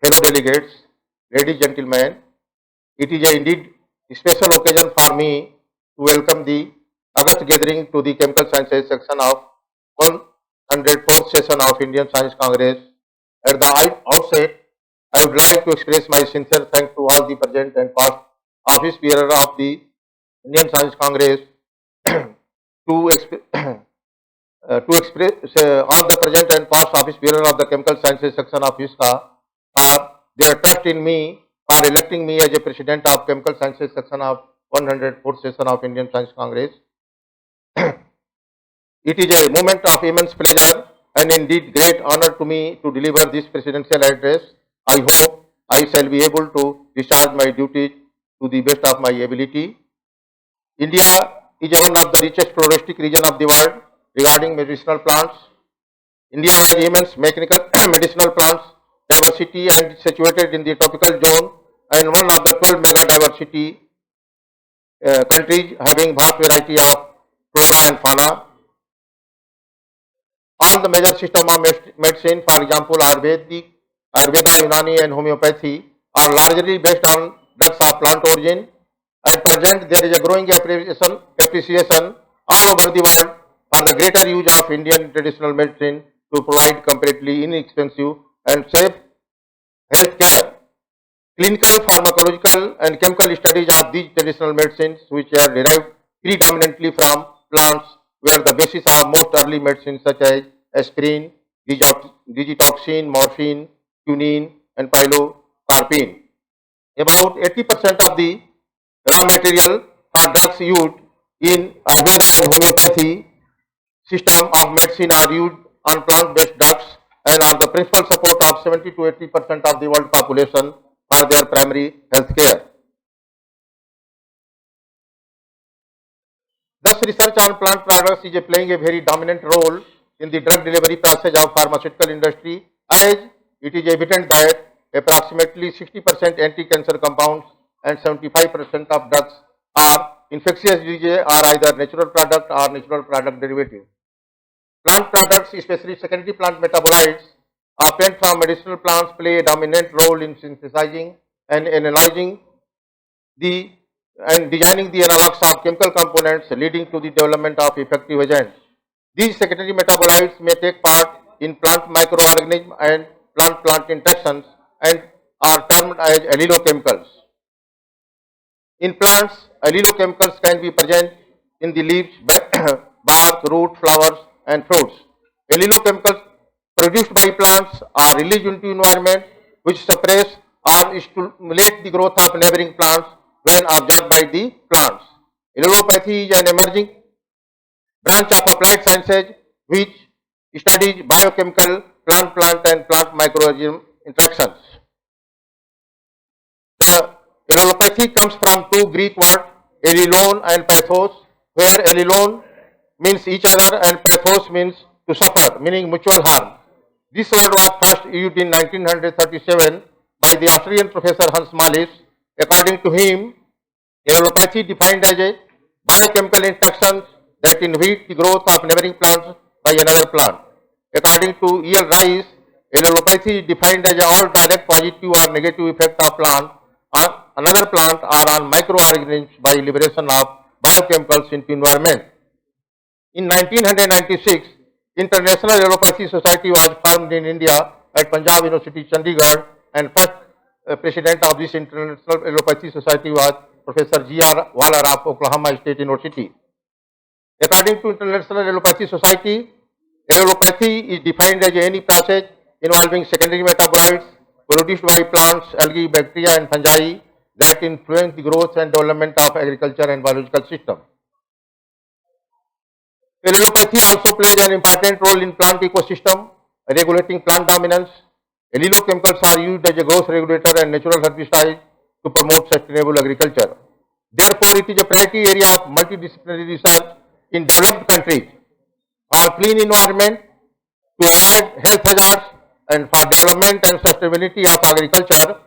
fellow delegates, ladies, gentlemen, it is indeed a special occasion for me to welcome the August gathering to the Chemical Sciences section of 104th session of Indian Science Congress. At the outset, I would like to express my sincere thanks to all the present and past office bearer of the Indian Science Congress to express all the present and past office bearer of the Chemical Sciences section of ISCA for their trust in me or electing me as a president of Chemical Sciences section of 104th session of Indian Science Congress. It is a moment of immense pleasure and indeed great honor to me to deliver this presidential address. I hope I shall be able to discharge my duties to the best of my ability. India is one of the richest floristic region of the world regarding medicinal plants. India has immense mechanical medicinal plants diversity and is situated in the tropical zone and one of the 12 mega diversity countries having vast variety of flora and fauna. All the major system of medicine, for example, Ayurveda, Unani and homeopathy are largely based on drugs of plant origin. At present, there is a growing appreciation all over the world for the greater use of Indian traditional medicine to provide completely inexpensive and safe health care. Clinical, pharmacological and chemical studies of these traditional medicines, which are derived predominantly from plants, were the basis of most early medicines such as aspirin, digitoxin, morphine, quinine and pilocarpine. About 80% of the raw material for drugs used in Ayurveda and homeopathy system of medicine are used on plant-based drugs and are the principal support of 70 to 80% of the world population for their primary health care. Thus, research on plant products is playing a very dominant role in the drug delivery process of pharmaceutical industry, as it is evident that approximately 60% anti-cancer compounds and 75% of drugs are infectious diseases are either natural product or natural product derivative. Plant products, especially secondary plant metabolites, obtained from medicinal plants play a dominant role in synthesizing and analyzing the and designing the analogs of chemical components leading to the development of effective agents. These secondary metabolites may take part in plant microorganisms and plant-plant interactions and are termed as allelochemicals. In plants, allelochemicals can be present in the leaves, bark, root, flowers and fruits. Allelochemicals produced by plants are released into environment which suppress or stimulate the growth of neighboring plants when observed by the plants. Allelopathy is an emerging branch of applied sciences which studies biochemical plant and plant microorganism interactions. The allelopathy comes from two Greek words, allelon and pathos, where allelon means each other and pathos means to suffer, meaning mutual harm. This word was first used in 1937 by the Austrian professor Hans Mallis. According to him, allelopathy defined as a biochemical interactions that inhibit the growth of neighboring plants by another plant. According to E. L. Rice, allelopathy is defined as all direct positive or negative effect of plant on another plant or on microorganisms by liberation of biochemicals into environment. In 1996, International Allelopathy Society was formed in India at Punjab University, Chandigarh, and first president of this International Allelopathy Society was Professor G. R. Waller of Oklahoma State University. According to International Allelopathy Society, allelopathy is defined as any process involving secondary metabolites produced by plants, algae, bacteria and fungi that influence the growth and development of agriculture and biological system. Allelopathy also plays an important role in plant ecosystem, regulating plant dominance. Allelochemicals are used as a growth regulator and natural herbicide to promote sustainable agriculture. Therefore, it is a priority area of multidisciplinary research in developed countries for clean environment, to avoid health hazards, and for development and sustainability of agriculture.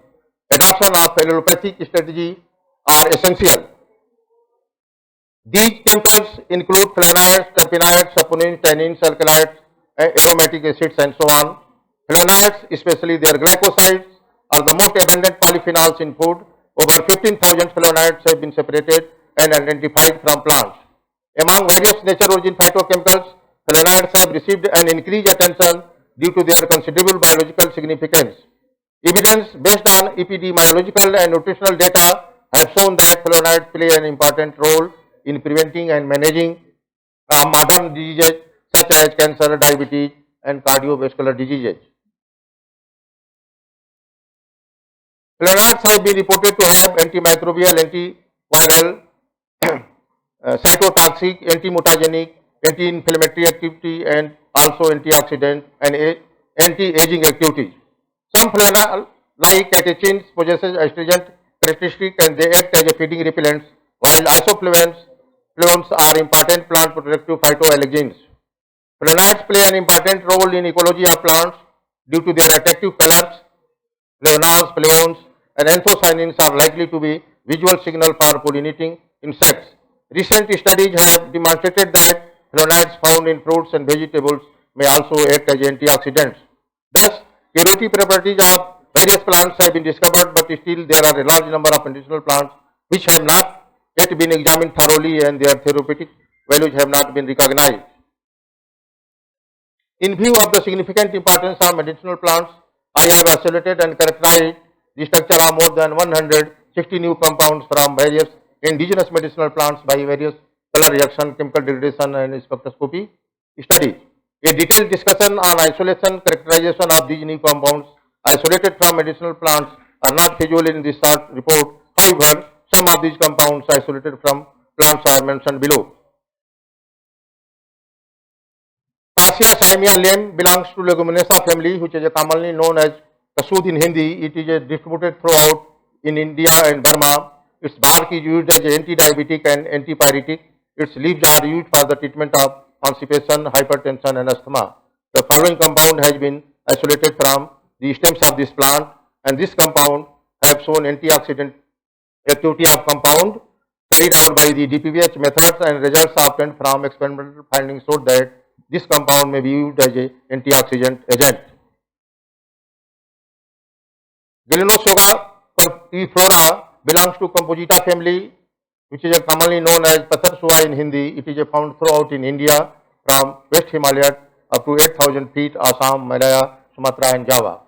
Adoption of allelopathic strategy are essential. These chemicals include flavonoids, terpenoids, saponins, tannins, alkaloids, aromatic acids, and so on. Flavonoids, especially their glycosides, are the most abundant polyphenols in food. Over 15,000 flavonoids have been separated and identified from plants. Among various nature origin phytochemicals, flavonoids have received an increased attention due to their considerable biological significance. Evidence based on epidemiological and nutritional data has shown that flavonoids play an important role in preventing and managing modern diseases such as cancer, diabetes, and cardiovascular diseases. Flavonoids have been reported to have antimicrobial, antiviral, cytotoxic, antimutagenic, anti-inflammatory activity, and also antioxidant and anti-aging activities. Some flavonoids, like catechins, possesses astringent characteristic and they act as a feeding repellents, while isoflavones are important plant protective phytoallergens. Flavonoids play an important role in ecology of plants due to their attractive colors. Flavanols, flavones, and anthocyanins are likely to be visual signal for pollinating insects. Recent studies have demonstrated that flavonoids found in fruits and vegetables may also act as antioxidants. Thus, curative properties of various plants have been discovered, but still there are a large number of medicinal plants which have not yet been examined thoroughly and their therapeutic values have not been recognized. In view of the significant importance of medicinal plants, I have isolated and characterized the structure of more than 160 new compounds from various indigenous medicinal plants by various color reaction, chemical degradation, and spectroscopy studies. A detailed discussion on isolation characterization of these new compounds isolated from medicinal plants are not feasible in this short report. However, some of these compounds isolated from plants are mentioned below. Cassia Simia lem belongs to Leguminosa family, which is commonly known as kasud in Hindi. It is distributed throughout in India and Burma. Its bark is used as anti-diabetic and antipyretic. Its leaves are used for the treatment of constipation, hypertension, and asthma. The following compound has been isolated from the stems of this plant, and this compound have shown antioxidant activity of compound carried out by the DPVH methods, and results obtained from experimental findings showed that this compound may be used as an antioxidant agent. Galenosoga flora belongs to Composita family, which is commonly known as Patharsua in Hindi. It is found throughout in India from West Himalaya up to 8,000 feet, Assam, Malaya, Sumatra, and Java.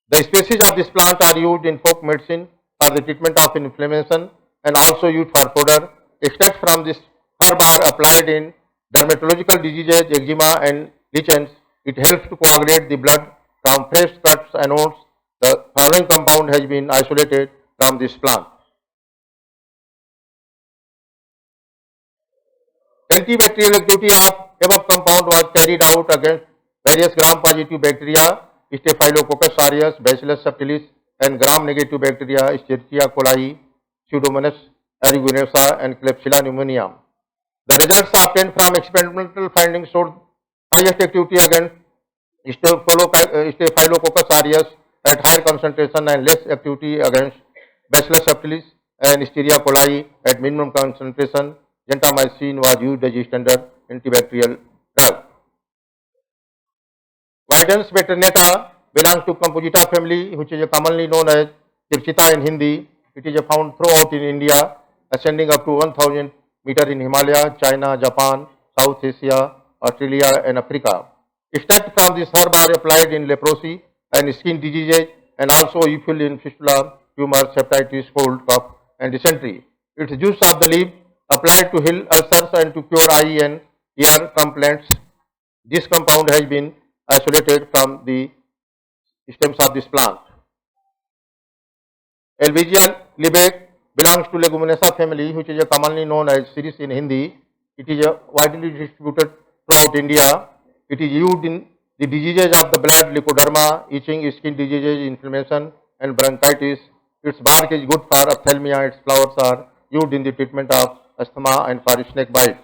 The species of this plant are used in folk medicine for the treatment of inflammation and also used for fodder. Extracts from this herb are applied in dermatological diseases, eczema, and lichens. It helps to coagulate the blood from fresh cuts and wounds. The following compound has been isolated from this plant. Antibacterial activity of above compound was carried out against various gram-positive bacteria, Staphylococcus aureus, Bacillus subtilis, and gram-negative bacteria, Escherichia coli, Pseudomonas aeruginosa, and Klebsiella pneumoniae. The results obtained from experimental findings showed highest activity against Staphylococcus aureus at higher concentration and less activity against Bacillus subtilis and Escherichia coli at minimum concentration. Gentamicin was used as a standard antibacterial drug. Videns veterinata belongs to Composita family, which is commonly known as Chirchita in Hindi. It is found throughout in India, ascending up to 1,000 meter in Himalaya, China, Japan, South Asia, Australia, and Africa. Extract from this herb are applied in leprosy and skin diseases, and also useful in fistula, tumors, hepatitis, cold, cough, and dysentery. Its juice of the leaf applied to heal ulcers and to cure eye and ear complaints. This compound has been isolated from the stems of this plant. Elvigia libec belongs to Leguminosa family, which is commonly known as Ciris in Hindi. It is widely distributed throughout India. It is used in the diseases of the blood, leukoderma, itching, skin diseases, inflammation, and bronchitis. Its bark is good for ophthalmia. Its flowers are used in the treatment of asthma and for snake bite.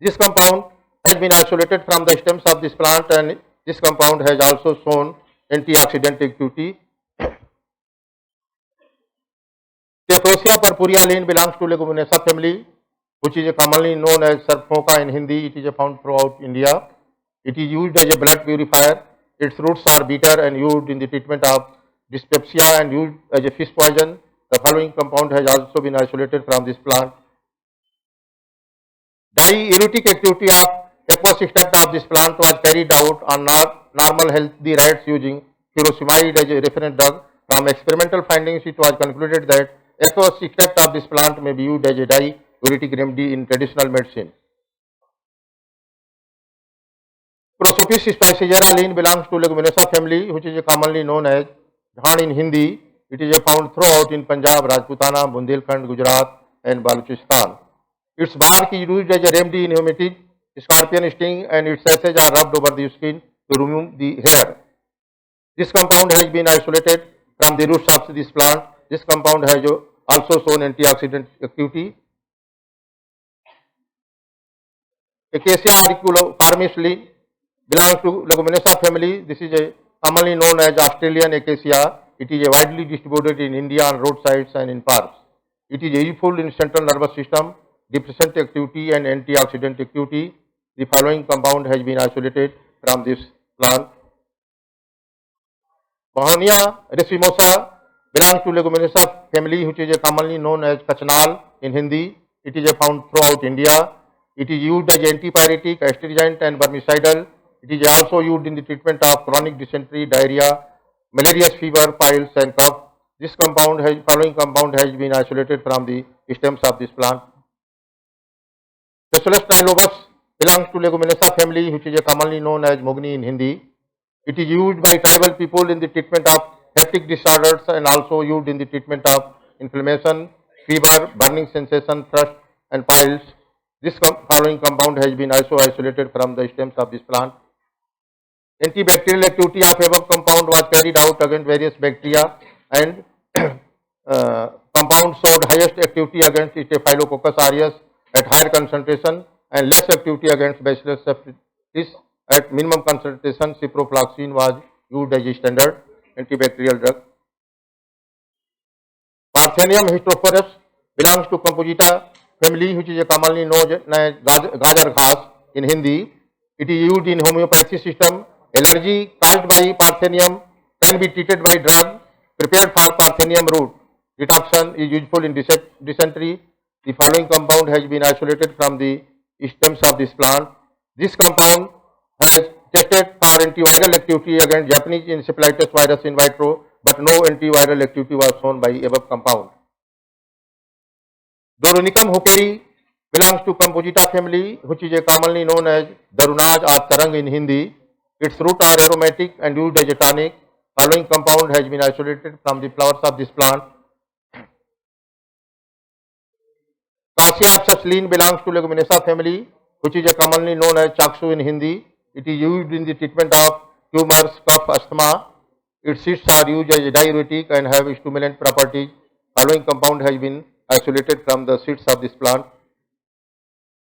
This compound has been isolated from the stems of this plant, and this compound has also shown antioxidant activity. Tephrosia purpurea belongs to Leguminosa family, which is commonly known as Sarphoca in Hindi. It is found throughout India. It is used as a blood purifier. Its roots are bitter and used in the treatment of dyspepsia and used as a fish poison. The following compound has also been isolated from this plant. Diuretic activity of aqueous extract of this plant was carried out on normal healthy rats using furosemide as a reference drug. From experimental findings, it was concluded that aqueous extract of this plant may be used as a diuretic remedy in traditional medicine. Prosopis spicigera lean belongs to Leguminosa family, which is commonly known as dhan in Hindi. It is found throughout in Punjab, Rajputana, Bundelkhand, Gujarat, and Balochistan. Its bark is used as a remedy in rheumatism, scorpion sting, and its ashes are rubbed over the skin to remove the hair. This compound has been isolated from the roots of this plant. This compound has also shown antioxidant activity. Acacia auriculiformis lean belongs to Leguminosa family. This is a commonly known as Australian acacia. It is widely distributed in India on roadsides and in parks. It is useful in central nervous system, depressant activity and antioxidant activity. The following compound has been isolated from this plant. Mahonia racemosa belongs to Leguminosa family, which is commonly known as kachanal in Hindi. It is found throughout India. It is used as antipyretic, astringent and vermicidal. It is also used in the treatment of chronic dysentery, diarrhea, malarious fever, piles and cough. This following compound has been isolated from the stems of this plant. Bacillus trilobus belongs to Leguminosa family, which is commonly known as mogni in Hindi. It is used by tribal people in the treatment of hepatic disorders and also used in the treatment of inflammation, fever, burning sensation, thirst and piles. This following compound has been also isolated from the stems of this plant. Antibacterial activity of above compound was carried out against various bacteria and compound showed highest activity against Staphylococcus aureus at higher concentration and less activity against Bacillus subtilis at minimum concentration. Ciprofloxacin was used as a standard antibacterial drug. Parthenium hysterophorus belongs to Composita family, which is commonly known as gajar ghas in Hindi. It is used in homeopathy system. Allergy caused by Parthenium can be treated by drug prepared for Parthenium root. Detoxin is useful in dysentery. The following compound has been isolated from the stems of this plant. This compound has tested for antiviral activity against Japanese encephalitis virus in vitro, but no antiviral activity was shown by above compound. Doronicum hookeri belongs to Composita family, which is commonly known as darunaj or tarang in Hindi. Its roots are aromatic and used as a tonic. Following compound has been isolated from the flowers of this plant. Cassia lean belongs to Leguminosa family, which is commonly known as chaksu in Hindi. It is used in the treatment of tumors, cough, asthma. Its seeds are used as a diuretic and have stimulant properties. Following compound has been isolated from the seeds of this plant.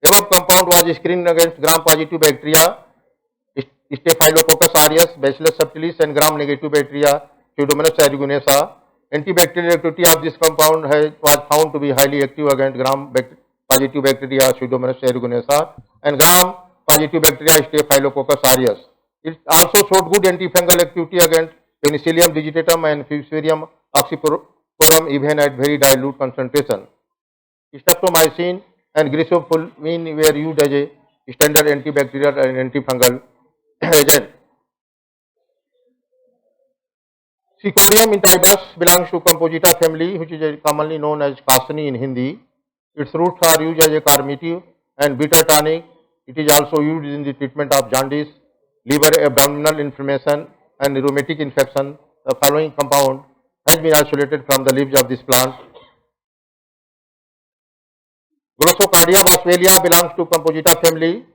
Above compound was screened against gram-positive bacteria, Staphylococcus aureus, Bacillus subtilis and gram-negative bacteria, Pseudomonas aeruginosa. Antibacterial activity of this compound was found to be highly active against gram-positive bacteria, Pseudomonas aeruginosa, and gram-positive bacteria, Staphylococcus aureus. It also showed good antifungal activity against Penicillium digitatum and Fusarium oxysporum even at very dilute concentration. Streptomycin and gristofulmin were used as a standard antibacterial and antifungal agent. Sycodium intybus belongs to Composita family, which is commonly known as Kasani in Hindi. Its roots are used as a carminative and bitter tonic. It is also used in the treatment of jaundice, liver abdominal inflammation and rheumatic infection. The following compound has been isolated from the leaves of this plant. Glossocardia boswellia belongs to Composita family.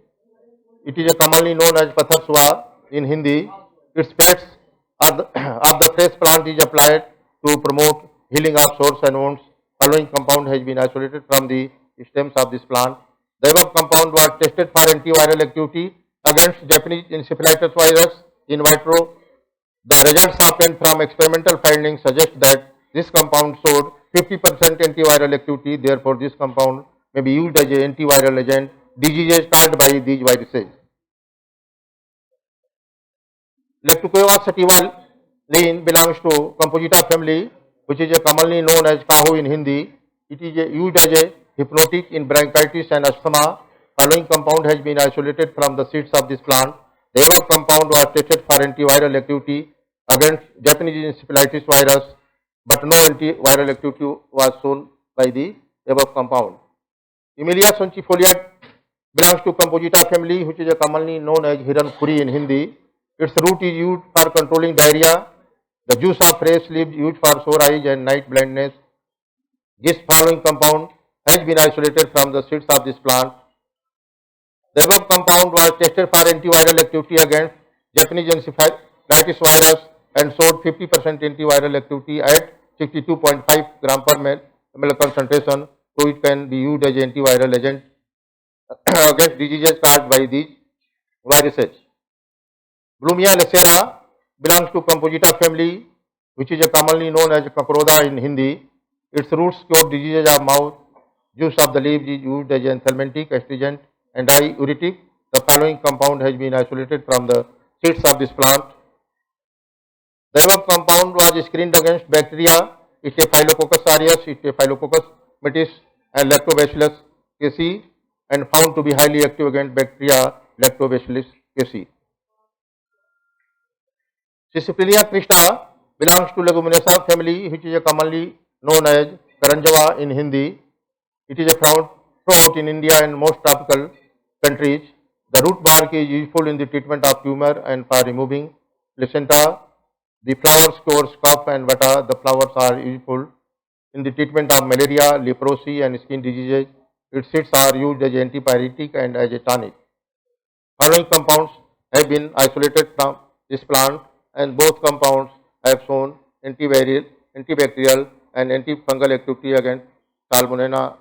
It is commonly known as Patharswa in Hindi. Its paste of the fresh plant is applied to promote healing of sores and wounds. Following compound has been isolated from the stems of this plant. The above compound was tested for antiviral activity against Japanese encephalitis virus in vitro. The results obtained from experimental findings suggest that this compound showed 50% antiviral activity. Therefore, this compound may be used as an antiviral agent diseases caused by these viruses. Lactocrea sativa Lean belongs to Composita family, which is commonly known as Kahu in Hindi. It is used as a hypnotic in bronchitis and asthma. Following compound has been isolated from the seeds of this plant. The above compound was tested for antiviral activity against Japanese encephalitis virus, but no antiviral activity was shown by the above compound. Emilia sonchifolia belongs to Composita family, which is commonly known as Hirankhuri in Hindi. Its root is used for controlling diarrhea. The juice of fresh leaves used for sore eyes and night blindness. This following compound has been isolated from the seeds of this plant. The above compound was tested for antiviral activity against Japanese encephalitis virus and showed 50% antiviral activity at 62.5 gram per ml concentration, so it can be used as antiviral agent against diseases caused by these viruses. Blumia lacera belongs to Composita family, which is commonly known as Kakroda in Hindi. Its roots cure diseases of mouth. Juice of the leaves is used as anthelmintic, astringent, and diuretic. The following compound has been isolated from the seeds of this plant. The above compound was screened against bacteria Staphylococcus aureus, Staphylococcus mitis, and Lactobacillus casei, and found to be highly active against bacteria Lactobacillus casei. Sissyphilia crista belongs to Leguminosa family, which is commonly known as Karanjava in Hindi. It is found throughout in India and most tropical countries. The root bark is useful in the treatment of tumor and for removing placenta. The flowers cure cough and vata. The flowers are useful in the treatment of malaria, leprosy, and skin diseases. Its seeds are used as antipyretic and as a tonic. Following compounds have been isolated from this plant, and both compounds have shown antiviral, antibacterial, and antifungal activity against Salmonella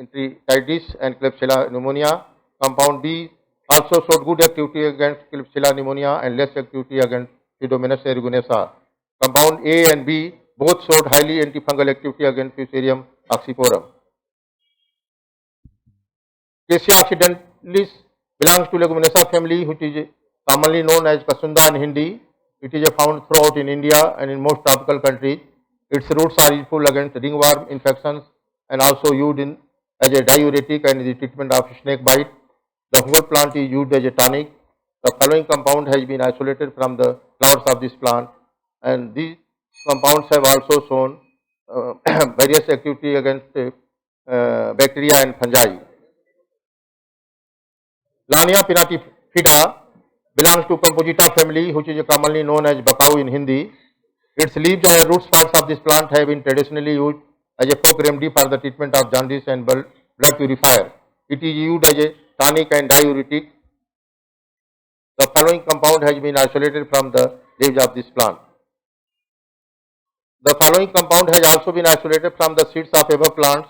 enteritis and Klebsiella pneumonia. Compound B also showed good activity against Klebsiella pneumonia and less activity against Pseudomonas aeruginosa. Compound A and B both showed highly antifungal activity against Fusarium oxyporum. Cassia occidentalis belongs to Leguminosa family, which is commonly known as Kasunda in Hindi. It is found throughout in India and in most tropical countries. Its roots are useful against ringworm infections and also used as a diuretic and in the treatment of snake bite. The whole plant is used as a tonic. The following compound has been isolated from the flowers of this plant, and these compounds have also shown various activity against bacteria and fungi. Lania pinnatifida belongs to Composita family, which is commonly known as Bakau in Hindi. Its leaves and root parts of this plant have been traditionally used as a folk remedy for the treatment of jaundice and blood purifier. It is used as a tonic and diuretic. The following compound has been isolated from the leaves of this plant. The following compound has also been isolated from the seeds of above plants.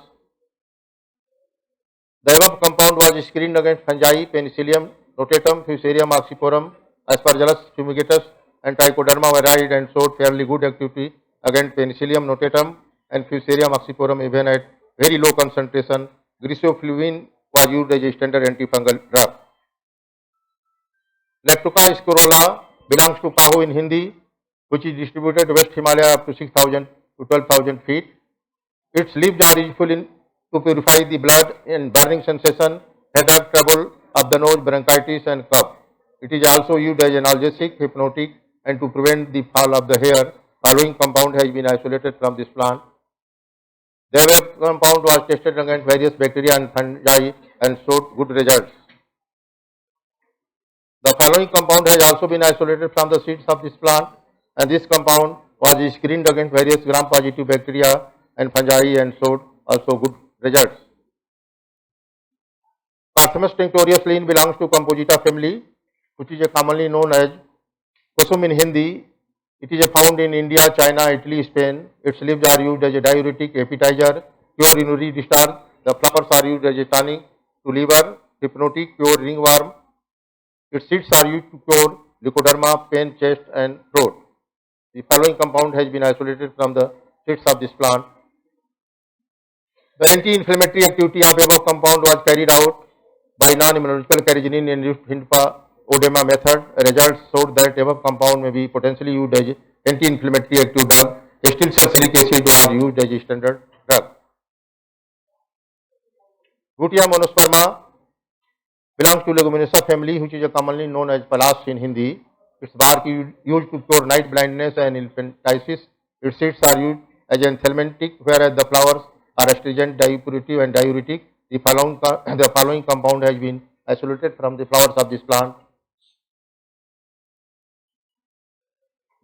The above compound was screened against fungi, Penicillium notatum, Fusarium oxyporum, Aspergillus fumigatus, and Trichoderma viride, and showed fairly good activity against Penicillium notatum and Fusarium oxyporum even at very low concentration. Grisofluin was used as a standard antifungal drug. Lactuca scorola belongs to Kahu in Hindi, which is distributed West Himalaya up to 6,000 to 12,000 feet. Its leaves are useful to purify the blood in burning sensation, headache, trouble of the nose, bronchitis, and cough. It is also used as analgesic, hypnotic, and to prevent the fall of the hair. Following compound has been isolated from this plant. The above compound was tested against various bacteria and fungi and showed good results. The following compound has also been isolated from the seeds of this plant, and this compound was screened against various gram-positive bacteria and fungi and showed also good results. Parthemus tinctorius Lean belongs to Composita family, which is commonly known as Kusum in Hindi. It is found in India, China, Italy, Spain. Its leaves are used as a diuretic, appetizer, cure urinary discharge. The flowers are used as a tonic to liver, hypnotic, cure ringworm. Its seeds are used to cure leukoderma, pain, chest, and throat. The following compound has been isolated from the seeds of this plant. The anti-inflammatory activity of above compound was carried out by non-immunological carrageenan induced Hindpa odema method. Results showed that above compound may be potentially used as anti-inflammatory active drug. Acetyl salicylic acid are used as a standard drug. Gutia monosperma belongs to Leguminosa family, which is commonly known as Palas in Hindi. Its bark is used to cure night blindness and elephantiasis. Its seeds are used as an anthelmintic, whereas the flowers are astringent, diuretic, and diuretic. The following compound has been isolated from the flowers of this plant.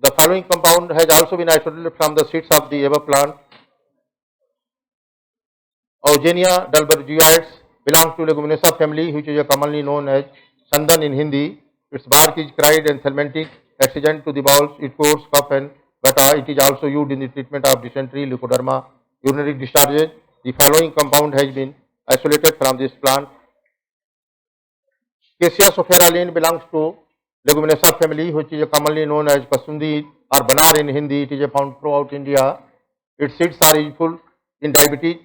The following compound has also been isolated from the seeds of the above plant. Eugenia dalbergioides belongs to Leguminosa family, which is commonly known as Sandan in Hindi. Its bark is cried and thelmintic, astringent to the bowels. It cures cough and gata. It is also used in the treatment of dysentery, leukoderma, urinary discharges. The following compound has been isolated from this plant. Cassia sophralin belongs to Leguminosa family, which is commonly known as Kasundi or Banar in Hindi. It is found throughout India. Its seeds are useful in diabetes.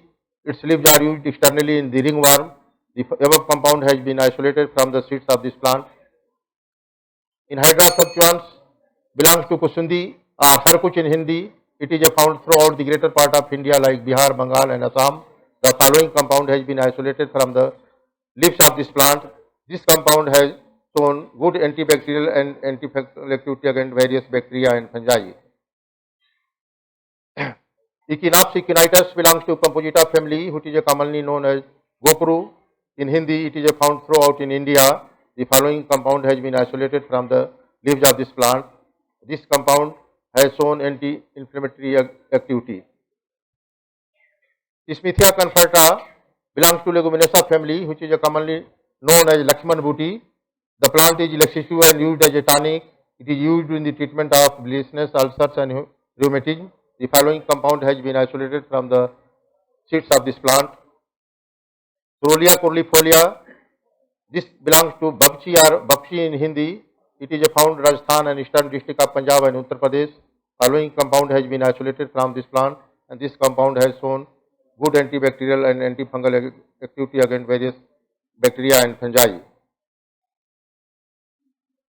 Its leaves are used externally in the ringworm. The above compound has been isolated from the seeds of this plant. In Hydra substance belongs to Kusundi or Sarkuch in Hindi. It is found throughout the greater part of India like Bihar, Bengal and Assam. The following compound has been isolated from the leaves of this plant. This compound has shown good antibacterial and antifungal activity against various bacteria and fungi. Echinopsis echinitis belongs to Composita family, which is commonly known as Gokru. In Hindi, it is found throughout in India. The following compound has been isolated from the leaves of this plant. This compound has shown anti-inflammatory activity. Smithia conferta belongs to Leguminosa family, which is commonly known as Lakshman booty. The plant is laxative and used as a tonic. It is used in the treatment of blemishness, ulcers and rheumatism. The following compound has been isolated from the seeds of this plant. Prolia corlifolia. This belongs to Babchi or Bapshi in Hindi. It is found in Rajasthan and eastern district of Punjab and Uttar Pradesh. Following compound has been isolated from this plant, and this compound has shown good antibacterial and antifungal activity against various bacteria and fungi.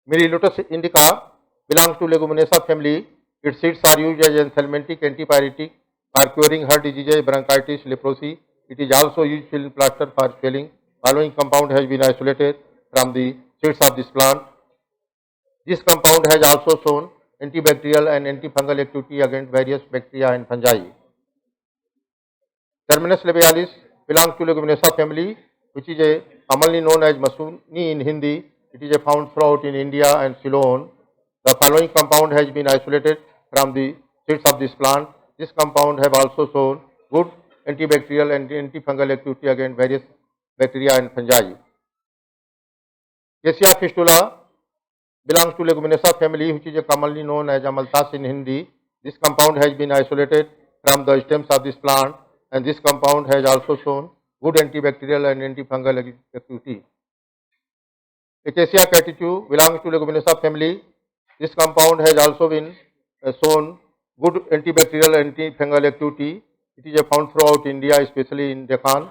Melilotus indica belongs to Leguminosa family. Its seeds are used as anthelmintic, antipyretic for curing heart diseases, bronchitis, leprosy. It is also used in plaster for swelling. Following compound has been isolated from the seeds of this plant. This compound has also shown antibacterial and antifungal activity against various bacteria and fungi. Terminus labialis belongs to Leguminosa family, which is commonly known as Masuni in Hindi. It is found throughout in India and Ceylon. The following compound has been isolated from the seeds of this plant. This compound have also shown good antibacterial and antifungal activity against various bacteria and fungi. Cassia fistula belongs to Leguminosa family, which is commonly known as Amalthus in Hindi. This compound has been isolated from the stems of this plant, and this compound has also shown good antibacterial and antifungal activity. Acacia catechu belongs to Leguminosa family. This compound has also been shown good antibacterial and antifungal activity. It is found throughout India, especially in Deccan.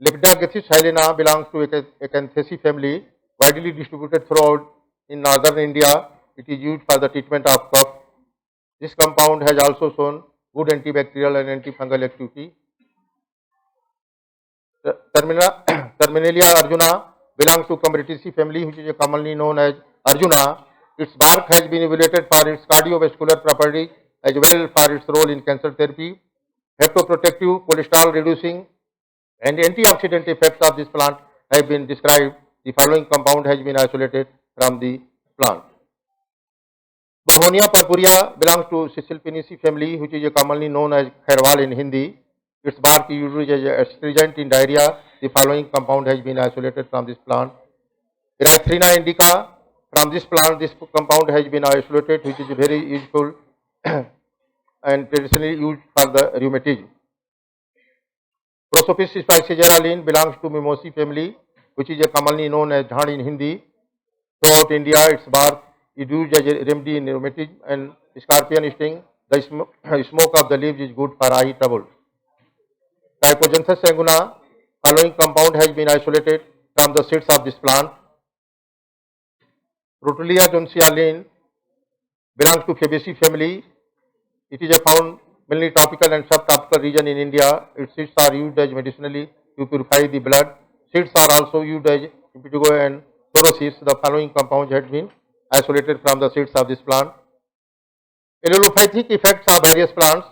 Lepidopteris hyalina belongs to Acanthaceae family, widely distributed throughout in northern India. It is used for the treatment of cough. This compound has also shown good antibacterial and antifungal activity. Terminalia arjuna belongs to Combretaceae family, which is commonly known as Arjuna. Its bark has been evaluated for its cardiovascular property as well for its role in cancer therapy, hepatoprotective, cholesterol reducing, and antioxidant effects of this plant have been described. The following compound has been isolated from the plant. Borhonia purpurea belongs to Caesalpinaceae family, which is commonly known as khairwal in Hindi. Its bark is used as astringent in diarrhea. The following compound has been isolated from this plant. Erythrina indica. From this plant, this compound has been isolated, which is very useful and traditionally used for the rheumatism. Prosopis spicaegeralin belongs to Mimosae family, which is commonly known as Dhand in Hindi. Throughout India, its bark is used as a remedy in rheumatism and scorpion sting. The smoke of the leaves is good for eye trouble. Typogenthus sanguina, following compound has been isolated from the seeds of this plant. Rutulia johnsialin belongs to Fabaceae family. It is a found mainly tropical and subtropical region in India. Its seeds are used as medicinally to purify the blood. Seeds are also used as impetigo and chlorosis. The following compounds had been isolated from the seeds of this plant. Allelopathic effects of various plants.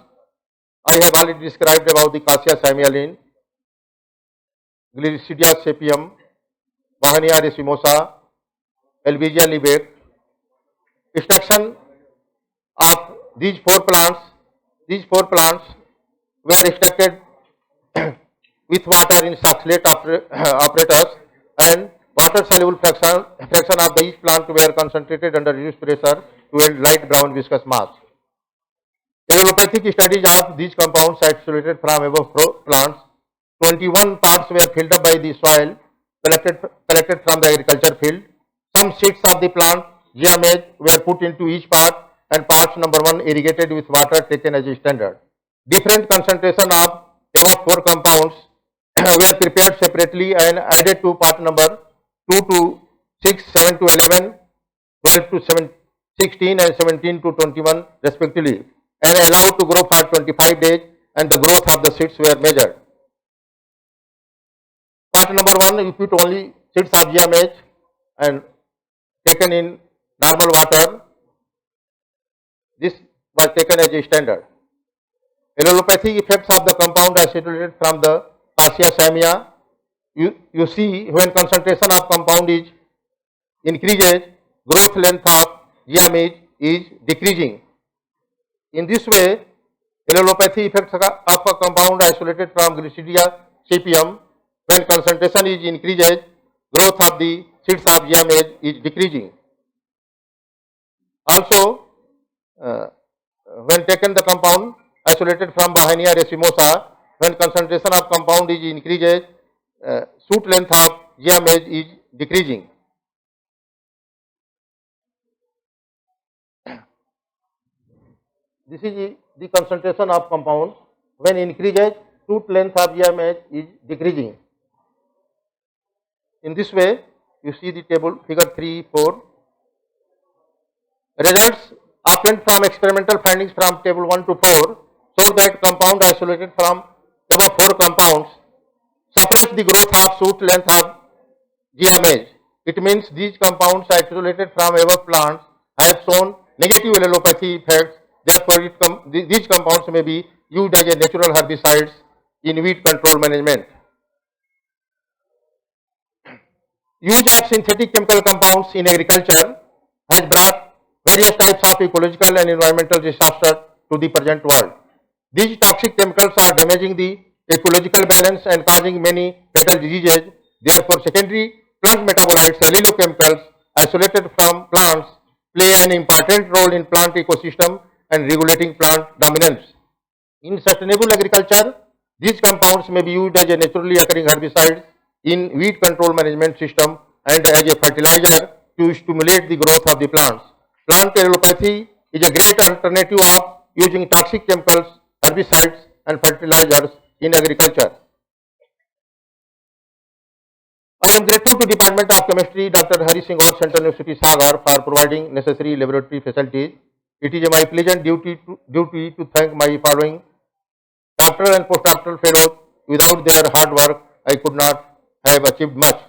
I have already described about the Cassia samyaline, Gliricidia sapium, Bahania racemosa, Albizia lebec. Extraction of these four plants were extracted with water in succinate apparatus, and water soluble fraction of each plant were concentrated under reduced pressure to yield light brown viscous mass. Allelopathic studies of these compounds isolated from above plants. 21 parts were filled up by the soil collected from the agriculture field. Some seeds of the plant geomage were put into each part, and parts number 1 irrigated with water taken as a standard. Different concentration of above 4 compounds were prepared separately and added to part number 2 to 6, 7 to 11, 12 to 16 and 17 to 21 respectively, and allowed to grow for 25 days, and the growth of the seeds were measured. Part number 1, you put only seeds of geomage and taken in normal water. This was taken as a standard. Allelopathic effects of the compound isolated from the Cassia samia. You see, when concentration of compound is increases, growth length of geomage is decreasing. In this way, allelopathic effects of a compound isolated from Gliricidia sapium, when concentration is increases, growth of the seeds of geomage is decreasing. Also, when taken the compound isolated from Bahania racemosa, when concentration of compound is increases, shoot length of geomage is decreasing. This is the concentration of compound. When increases, shoot length of geomage is decreasing. In this way, you see the table figure 3, 4. Results obtained from experimental findings from table 1 to 4 show that compound isolated from above 4 compounds suppress the growth of shoot length of geomage. It means these compounds isolated from above plants have shown negative allelopathy effects. Therefore, these compounds may be used as a natural herbicides in weed control management. Use of synthetic chemical compounds in agriculture has brought various types of ecological and environmental disasters to the present world. These toxic chemicals are damaging the ecological balance and causing many fatal diseases. Therefore, secondary plant metabolites, allelochemicals isolated from plants, play an important role in plant ecosystem and regulating plant dominance. In sustainable agriculture, these compounds may be used as a naturally occurring herbicides in weed control management system and as a fertilizer to stimulate the growth of the plants. Plant allelopathy is a great alternative of using toxic chemicals, herbicides and fertilizers in agriculture. I am grateful to Department of Chemistry, Dr. Hari Singh Gaur, Central University Sagar, for providing necessary laboratory facilities. It is my pleasant duty to thank my following doctoral and postdoctoral fellows. Without their hard work, I could not have achieved much.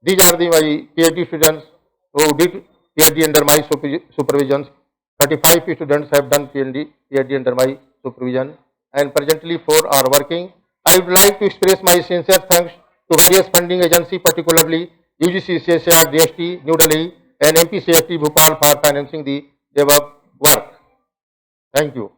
These are my PhD students who did PhD under my supervision. 35 students have done PhD under my supervision, and presently 4 are working. I would like to express my sincere thanks to various funding agencies, particularly UGC, CSIR, DST, New Delhi, and MPCFT Bhopal for financing the above work. Thank you.